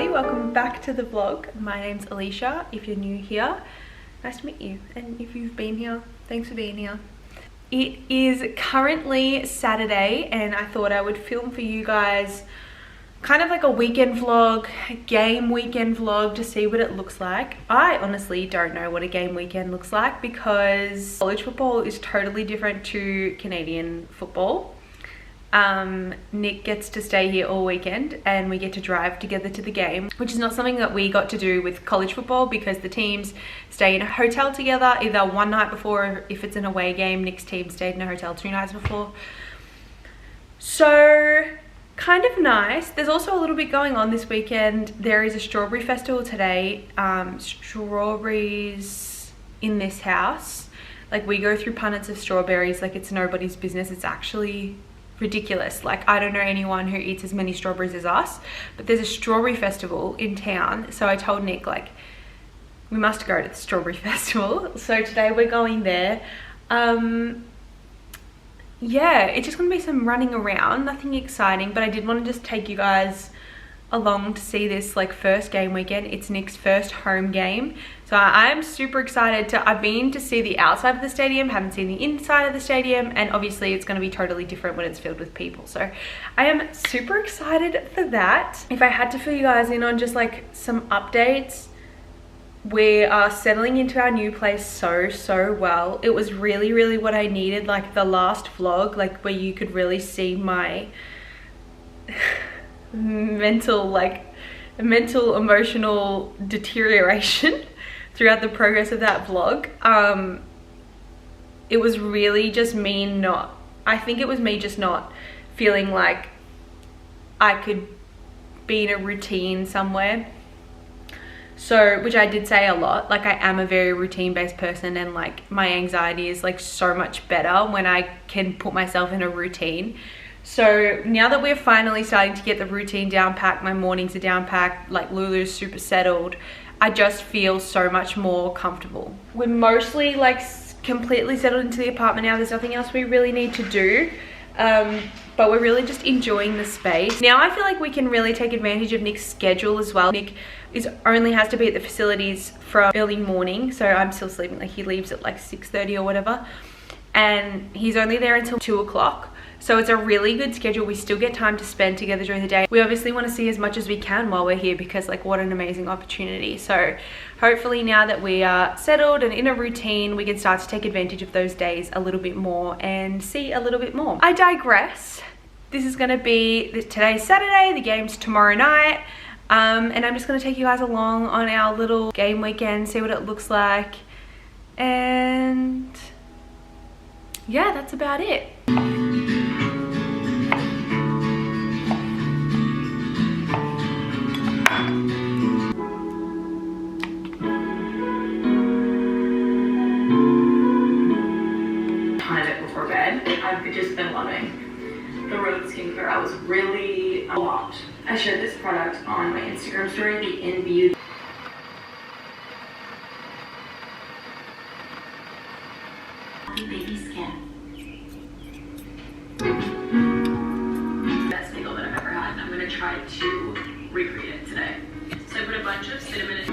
everybody, welcome back to the vlog. My name's Alicia. If you're new here, nice to meet you, and if you've been here, thanks for being here. It is currently Saturday and I thought I would film for you guys kind of like a weekend vlog, a game weekend vlog, to see what it looks like. I honestly don't know what a game weekend looks like because college football is totally different to Canadian football. Nick gets to stay here all weekend and we get to drive together to the game, which is not something that we got to do with college football because the teams stay in a hotel together either one night before, or if it's an away game, Nick's team stayed in a hotel 2 nights before. So kind of nice. There's also a little bit going on this weekend. There is a strawberry festival today. Strawberries in this house, like we go through punnets of strawberries like it's nobody's business. It's actually ridiculous. Like I don't know anyone who eats as many strawberries as us, but there's a strawberry festival in town. So I told Nick, like, we must go to the strawberry festival. So today we're going there. Yeah, it's just gonna be some running around, nothing exciting, but I did want to just take you guys along to see this like first game weekend. It's Nick's first home game, so I'm super excited to. I've been to see the outside of the stadium, haven't seen the inside of the stadium, and obviously it's going to be totally different when it's filled with people, so I am super excited for that. If I had to fill you guys in on just like some updates, we are settling into our new place so well. It was really what I needed, like the last vlog, like where you could really see my mental emotional deterioration throughout the progress of that vlog. It was really just me I think it was me just not feeling like I could be in a routine somewhere. So, which I did say a lot, like I am a very routine based person, and like my anxiety is like so much better when I can put myself in a routine. So now that we're finally starting to get the routine down packed, my mornings are down packed, like Lulu's super settled, I just feel so much more comfortable. We're mostly like completely settled into the apartment now. There's nothing else we really need to do, but we're really just enjoying the space. Now I feel like we can really take advantage of Nick's schedule as well. Nick only has to be at the facilities from early morning, so I'm still sleeping, like he leaves at like 6:30 or whatever, and he's only there until 2 o'clock. So it's a really good schedule. We still get time to spend together during the day. We obviously want to see as much as we can while we're here because like what an amazing opportunity. So hopefully now that we are settled and in a routine, we can start to take advantage of those days a little bit more and see a little bit more. I digress. This is going to be, today's Saturday, the game's tomorrow night. And I'm just going to take you guys along on our little game weekend, see what it looks like. And yeah, that's about it. I've just been loving the Road skincare. I was really locked. I shared this product on my Instagram story, the In Beauty. Baby skin. Best bagel that I've ever had, and I'm gonna try to recreate it today. So I put a bunch of cinnamon and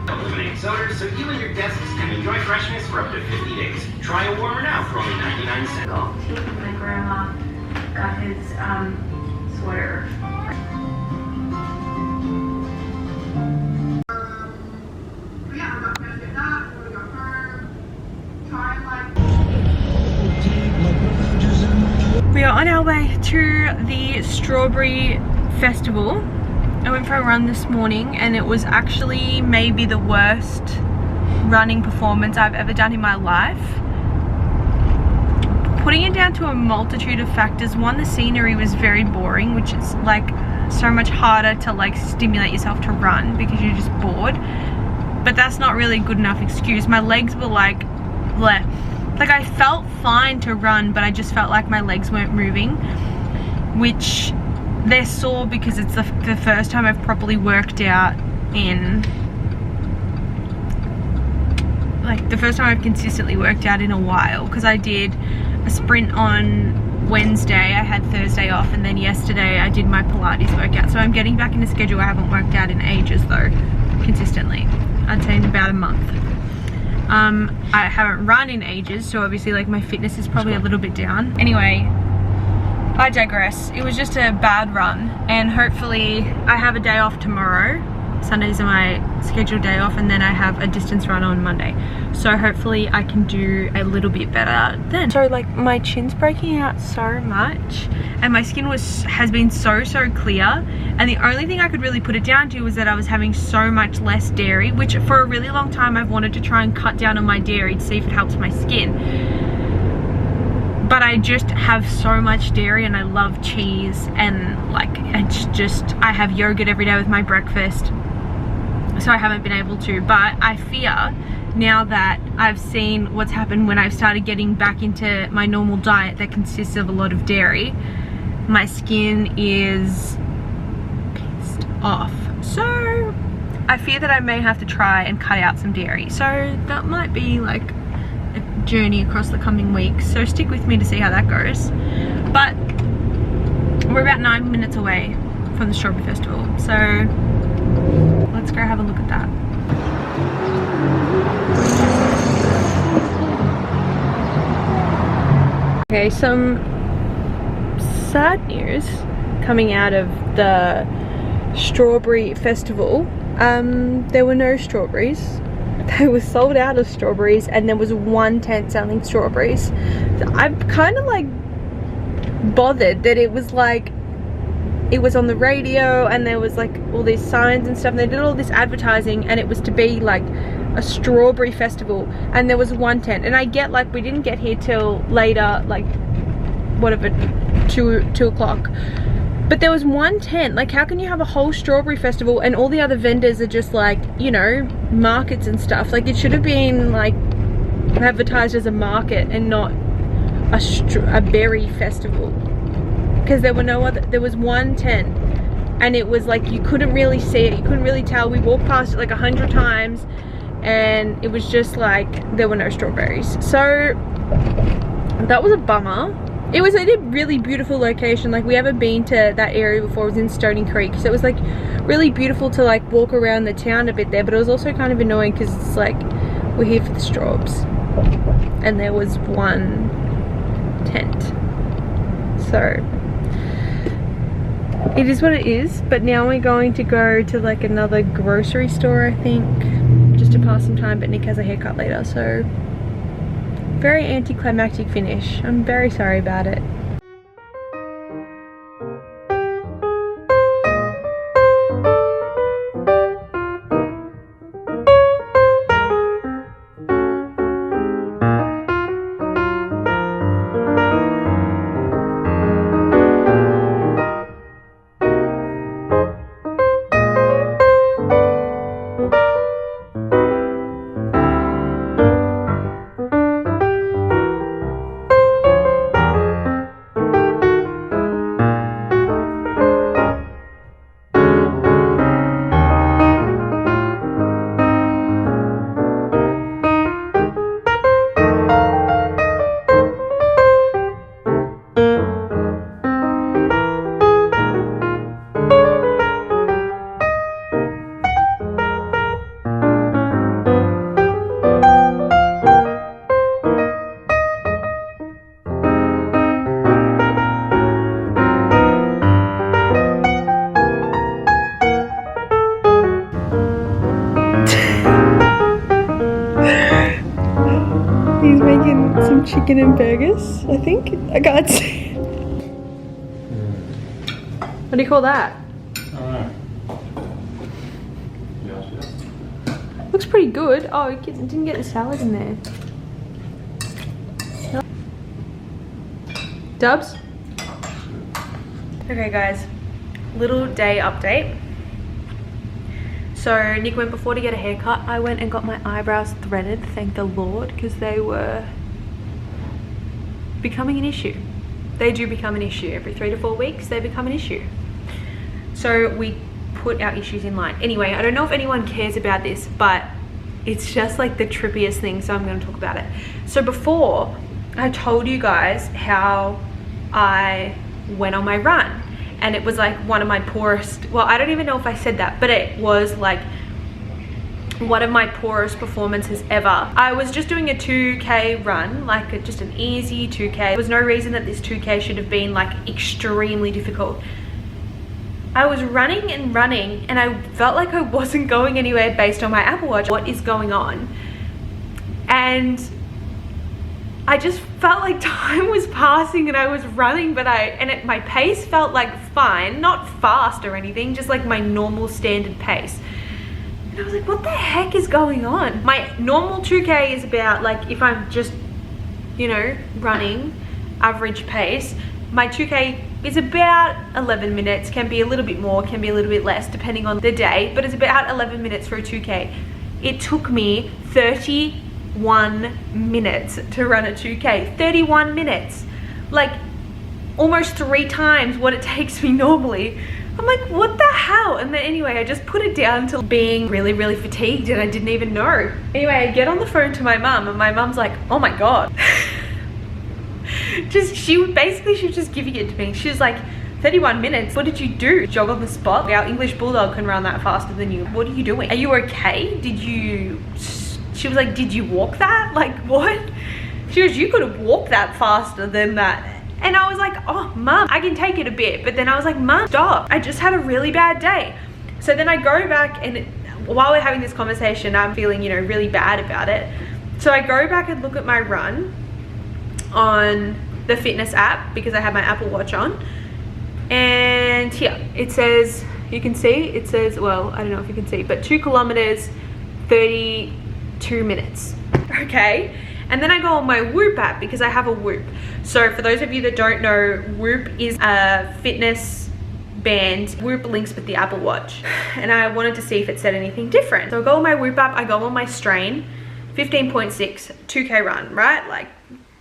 eliminate sodas so you and your guests can enjoy freshness for up to 50 days. Try a warmer now for only 99 cents. My grandma got his sweater. We are on our way to the Strawberry Festival. I went for a run this morning and it was actually maybe the worst running performance I've ever done in my life. Putting it down to a multitude of factors. One, the scenery was very boring, which is like so much harder to like stimulate yourself to run because you're just bored. But that's not really a good enough excuse. My legs were like bleh. Like I felt fine to run, but I just felt like my legs weren't moving, which they're sore because it's the first time I've properly worked out in, like the first time I've consistently worked out in a while, because I did a sprint on Wednesday, I had Thursday off, and then yesterday I did my Pilates workout. So I'm getting back in a schedule. I haven't worked out in ages though, consistently. I'd say in about a month. I haven't run in ages, so obviously like my fitness is probably a little bit down. Anyway, I digress. It was just a bad run, and hopefully I have a day off tomorrow. Sundays are my scheduled day off, and then I have a distance run on Monday. So hopefully I can do a little bit better then. So like my chin's breaking out so much, and my skin has been so clear, and the only thing I could really put it down to was that I was having so much less dairy, which for a really long time I've wanted to try and cut down on my dairy to see if it helps my skin. But I just have so much dairy, and I love cheese, and like it's just, I have yogurt every day with my breakfast, so I haven't been able to. But I fear, now that I've seen what's happened when I've started getting back into my normal diet that consists of a lot of dairy, my skin is pissed off. So I fear that I may have to try and cut out some dairy. So that might be like a journey across the coming weeks. So stick with me to see how that goes. But we're about 9 minutes away from the Strawberry Festival. So let's go have a look at that. Okay, some sad news coming out of the Strawberry Festival. There were no strawberries. They were sold out of strawberries, and there was one tent selling strawberries. So I'm kind of like bothered that it was like, it was on the radio, and there was like all these signs and stuff, and they did all this advertising, and it was to be like a strawberry festival, and there was one tent. And I get like we didn't get here till later, like whatever, 2 o'clock, but there was one tent. Like, how can you have a whole strawberry festival and all the other vendors are just like, you know, markets and stuff? Like, it should have been like advertised as a market and not a berry festival, because there were no other. There was one tent, and it was like you couldn't really see it, you couldn't really tell. We walked past it like 100 times, and it was just like there were no strawberries. So that was a bummer. It was in a really beautiful location. Like, we haven't been to that area before. It was in Stony Creek, so it was like really beautiful to like walk around the town a bit there, but it was also kind of annoying because it's like we're here for the strawbs and there was one tent. So it is what it is. But now we're going to go to like another grocery store, I think, just to pass some time. But Nick has a haircut later, so very anticlimactic finish. I'm very sorry about it. He's making some chicken and burgers, I think. I can't see it. What do you call that? Looks pretty good. Oh, it didn't get the salad in there. No. Dubs? Okay guys, little day update. So Nick went before to get a haircut. I went and got my eyebrows threaded, thank the Lord, because they were becoming an issue. They do become an issue. Every 3 to 4 weeks, they become an issue. So we put our issues in line. Anyway, I don't know if anyone cares about this, but it's just like the trippiest thing, so I'm going to talk about it. So before, I told you guys how I went on my run, and it was like one of my poorest, well, I don't even know if I said that, but it was like one of my poorest performances ever. I was just doing a 2K run, like just an easy 2K. There was no reason that this 2K should have been like extremely difficult. I was running and running, and I felt like I wasn't going anywhere based on my Apple Watch. What is going on? And I just felt like time was passing and I was running, but my pace felt like fine, not fast or anything, just like my normal standard pace. And I was like, what the heck is going on? My normal 2K is about, like, if I'm just, you know, running average pace, my 2K is about 11 minutes, can be a little bit more, can be a little bit less depending on the day, but it's about 11 minutes for a 2K. It took me 31 minutes to run a 2K. 31 minutes. Like almost 3 times what it takes me normally. I'm like, what the hell? And then anyway, I just put it down to being really, really fatigued, and I didn't even know. Anyway, I get on the phone to my mum, and my mum's like, oh my God. She was just giving it to me. She was like, 31 minutes, what did you do? Jog on the spot? Our English bulldog can run that faster than you. What are you doing? Are you okay? She was like, did you walk that? Like, what? She goes, you could have walked that faster than that. And I was like, oh, Mum, I can take it a bit. But then I was like, Mum, stop. I just had a really bad day. So then I go back, and while we're having this conversation, I'm feeling, you know, really bad about it. So I go back and look at my run on the fitness app because I have my Apple Watch on. And here, it says, you can see, it says, well, I don't know if you can see, but 2 kilometers, 32 minutes. Okay. And then I go on my Whoop app because I have a Whoop. So for those of you that don't know, Whoop is a fitness band. Whoop links with the Apple Watch. And I wanted to see if it said anything different. So I go on my Whoop app, I go on my strain, 15.6, 2K run, right? Like,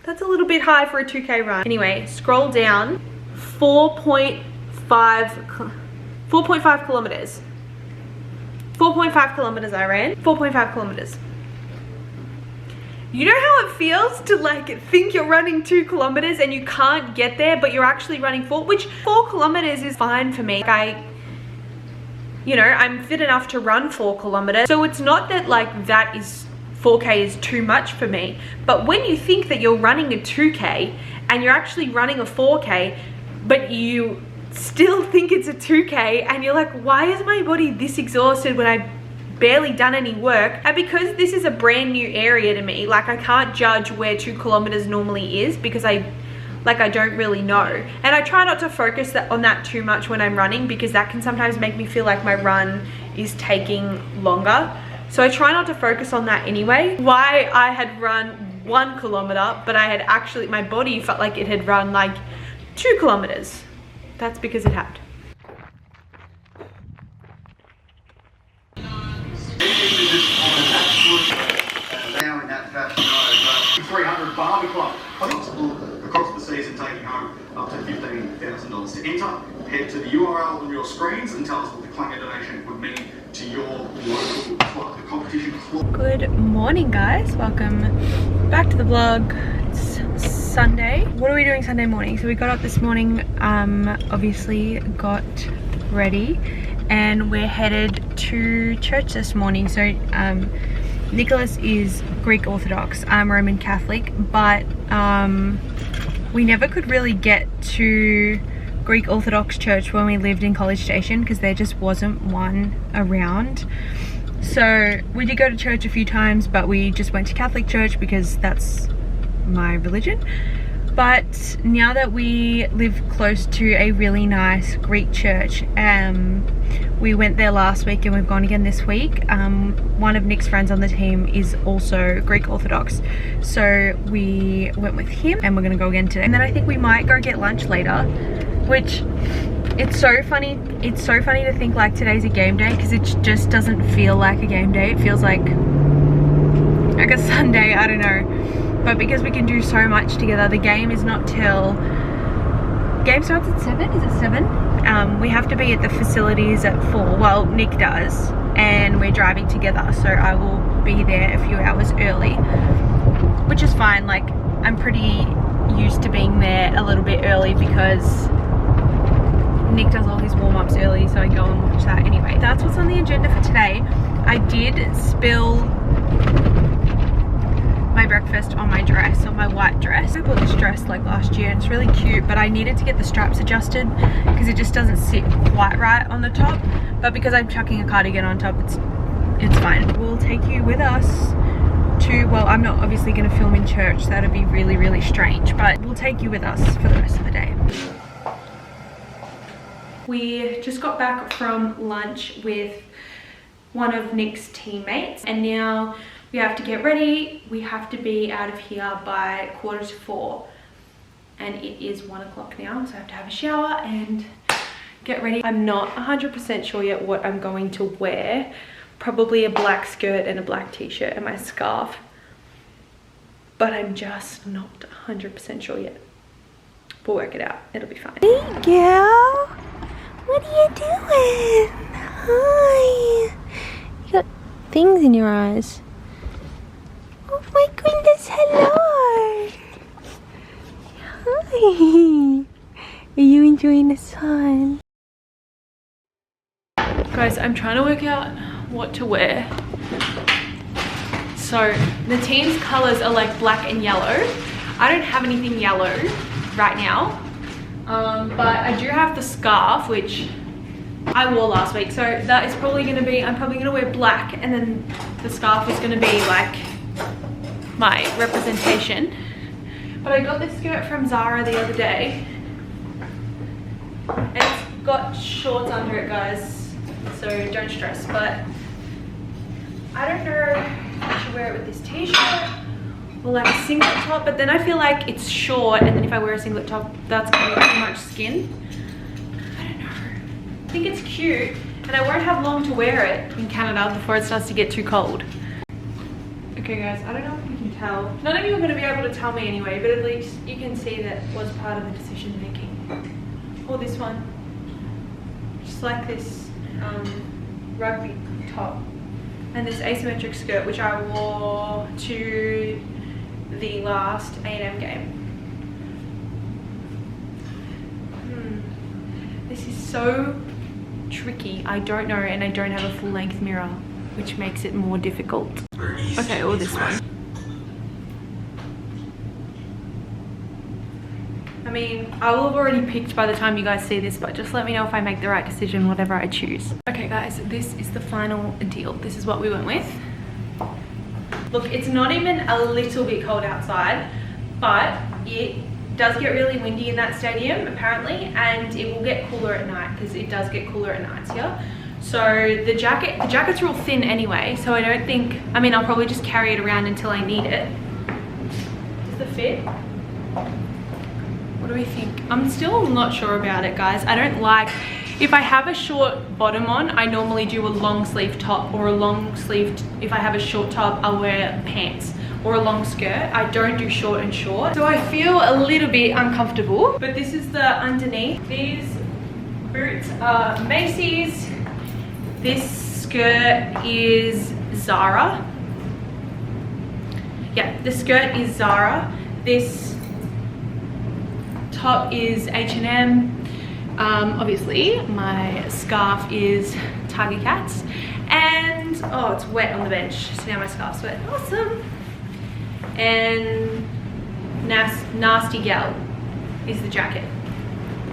that's a little bit high for a 2K run. Anyway, scroll down, 4.5 kilometers. 4.5 kilometers I ran, 4.5 kilometers. You know how it feels to like think you're running 2 kilometers and you can't get there, but you're actually running 4, which 4 kilometers is fine for me. Like, you know, I'm fit enough to run 4 kilometers. So it's not that like that is 4K is too much for me. But when you think that you're running a 2K and you're actually running a 4K, but you still think it's a 2K and you're like, why is my body this exhausted when I barely done any work? And because this is a brand new area to me, like I can't judge where 2 kilometers normally is because I don't really know. And I try not to focus on that too much when I'm running because that can sometimes make me feel like my run is taking longer. So I try not to focus on that anyway. Why I had run 1 kilometer, but I had actually, my body felt like it had run like 2 kilometers. That's because it had. Now in that fashion, 300 Barbie Club. Across the season, taking home up to $15,000 to enter. Head to the URL on your screens and tell us what the Clanger donation would mean to your local club, the competition club. Good morning, guys. Welcome back to the vlog. It's Sunday. What are we doing Sunday morning? So we got up this morning, obviously got ready, and we're headed to church this morning. So Nicholas is Greek Orthodox, I'm Roman Catholic, but we never could really get to Greek Orthodox church when we lived in College Station because there just wasn't one around. So we did go to church a few times, but we just went to Catholic church because that's my religion. But now that we live close to a really nice Greek church, we went there last week and we've gone again this week. One of Nick's friends on the team is also Greek Orthodox, so we went with him and we're gonna go again today. And then I think we might go get lunch later, which it's so funny to think like today's a game day because it just doesn't feel like a game day. It feels like a Sunday, I don't know. But because we can do so much together, the game is not till, game starts at 7, is it 7? We have to be at the facilities at 4. Well, Nick does, and we're driving together, so I will be there a few hours early, which is fine. Like, I'm pretty used to being there a little bit early because Nick does all his warm-ups early, so I go and watch that. Anyway, that's what's on the agenda for today. I did spill my breakfast on my dress, on my white dress. I bought this dress like last year and it's really cute, but I needed to get the straps adjusted because it just doesn't sit quite right on the top. But because I'm chucking a cardigan on top, it's fine. We'll take you with us to, well, I'm not obviously going to film in church, so that'd be really, really strange, but we'll take you with us for the rest of the day. We just got back from lunch with one of Nick's teammates, and now we have to get ready. We have to be out of here by 3:45, and it is 1 o'clock now, so I have to have a shower and get ready. I'm not 100% sure yet what I'm going to wear. Probably a black skirt and a black t-shirt and my scarf, but I'm just not 100% sure yet. We'll work it out. It'll be fine. Hey girl, what are you doing? Hi. You got things in your eyes. Oh my goodness, hello. Hi. Are you enjoying the sun? Guys, I'm trying to work out what to wear. So the team's colors are like black and yellow. I don't have anything yellow right now, but I do have the scarf, which I wore last week. So that is probably going to be, I'm probably going to wear black, and then the scarf is going to be like my representation. But I got this skirt from Zara the other day. It's got shorts under it, guys, so don't stress. But I don't know if I should wear it with this t-shirt or like a singlet top, but then I feel like it's short, and then if I wear a singlet top, that's gonna be too much skin. I don't know. I think it's cute, and I won't have long to wear it in Canada before it starts to get too cold. Okay guys, I don't know if you can tell. None of you are going to be able to tell me anyway, but at least you can see that was part of the decision making. Or this one. Just like this rugby top. And this asymmetric skirt, which I wore to the last A&M game. This is so tricky. I don't know, and I don't have a full length mirror, which makes it more difficult. Okay, or this one. I mean, I will have already picked by the time you guys see this, but just let me know if I make the right decision, whatever I choose. Okay guys, this is the final deal. This is what we went with. Look, it's not even a little bit cold outside, but it does get really windy in that stadium apparently, and it will get cooler at night because it does get cooler at nights here. So the jacket's real thin anyway, so I don't think, I mean, I'll probably just carry it around until I need it. Does the fit? What do we think? I'm still not sure about it, guys. I don't like, if I have a short bottom on, I normally do a long sleeve top, or a long sleeved, if I have a short top, I'll wear pants or a long skirt. I don't do short and short. So I feel a little bit uncomfortable, but this is the underneath. These boots are Macy's. This skirt is Zara. Yeah, the skirt is Zara. This top is H&M. Obviously, my scarf is Tiger Cats. And, oh, it's wet on the bench. So now my scarf's wet. Awesome. And Nasty Gal is the jacket.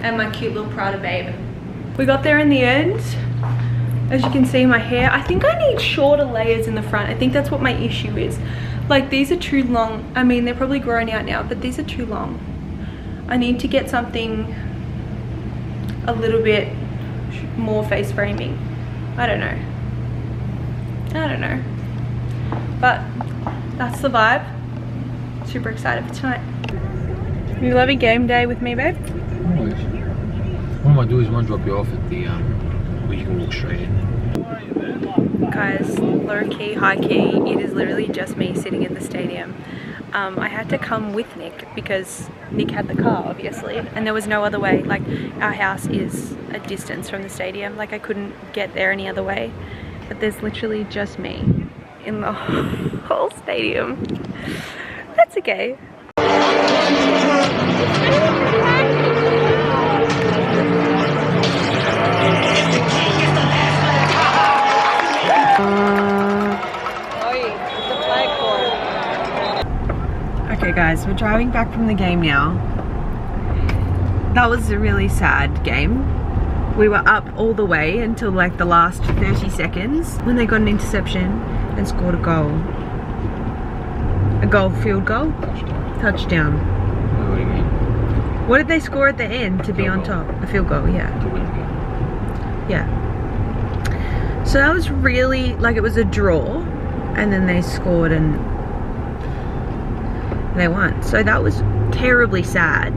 And my cute little Prada babe. We got there in the end. As you can see, my hair, I think I need shorter layers in the front. I think that's what my issue is. Like, these are too long. I mean, they're probably grown out now, but these are too long. I need to get something a little bit more face framing. I don't know. But that's the vibe. Super excited for tonight. You love a game day with me, babe? Always. What I might do is one drop you off at the where you can walk straight in. Guys, low key, high key, it is literally just me sitting in the stadium. I had to come with Nick because Nick had the car, obviously, and there was no other way. Like, our house is a distance from the stadium. Like, I couldn't get there any other way. But there's literally just me in the whole stadium. That's okay. Okay guys, we're driving back from the game now. That was a really sad game. We were up all the way until like the last 30 seconds when they got an interception and scored a goal. A goal, field goal? Touchdown. What do you mean? What did they score at the end to be on top? A field goal, yeah. To win the game. Yeah. So that was really, like, it was a draw and then they scored and they won. So that was terribly sad.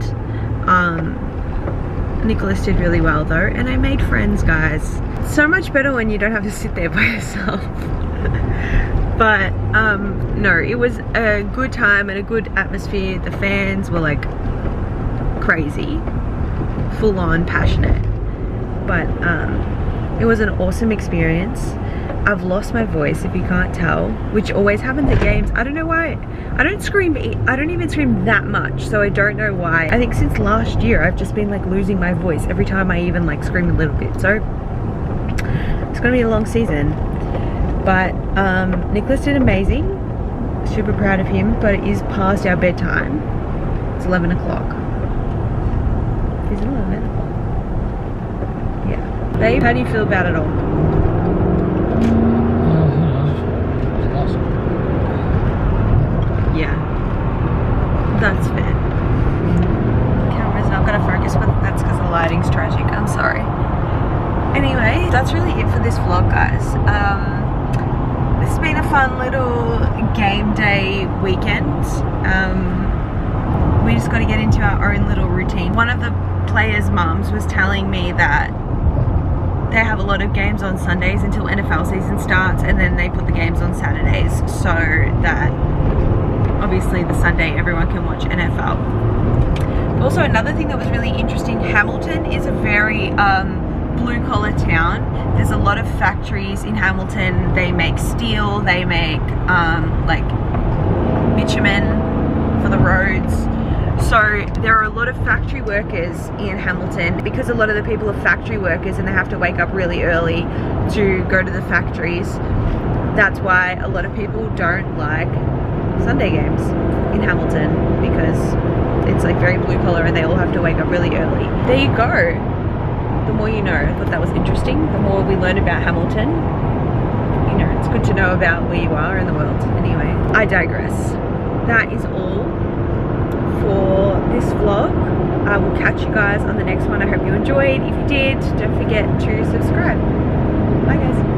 Nicholas did really well though, and I made friends, guys. It's so much better when you don't have to sit there by yourself. But no, it was a good time and a good atmosphere. The fans were like crazy, full on passionate. But it was an awesome experience. I've lost my voice, if you can't tell, which always happens at games. I don't know why. I don't even scream that much, so I don't know why. I think since last year I've just been like losing my voice every time I even like scream a little bit. So it's gonna be a long season. But Nicholas did amazing. Super proud of him, but it is past our bedtime. It's 11 o'clock. Is it 11? Yeah. Babe, how do you feel about it all? Yeah, that's fair. Camera's not gonna focus, but that's because the lighting's tragic. I'm sorry. Anyway, that's really it for this vlog, guys. This has been a fun little game day weekend. We just got to get into our own little routine. One of the players' mums was telling me that they have a lot of games on Sundays until NFL season starts, and then they put the games on Saturdays so that obviously the Sunday everyone can watch NFL. Also, another thing that was really interesting, Hamilton is a very blue collar town. There's a lot of factories in Hamilton. They make steel, they make like bitumen for the roads. So there are a lot of factory workers in Hamilton. Because a lot of the people are factory workers and they have to wake up really early to go to the factories, that's why a lot of people don't like Sunday games in Hamilton, because it's like very blue collar and they all have to wake up really early. There you go. The more you know. I thought that was interesting. The more we learn about Hamilton, you know, it's good to know about where you are in the world. Anyway, I digress. That is all for this vlog. I will catch you guys on the next one. I hope you enjoyed. If you did, don't forget to subscribe. Bye guys.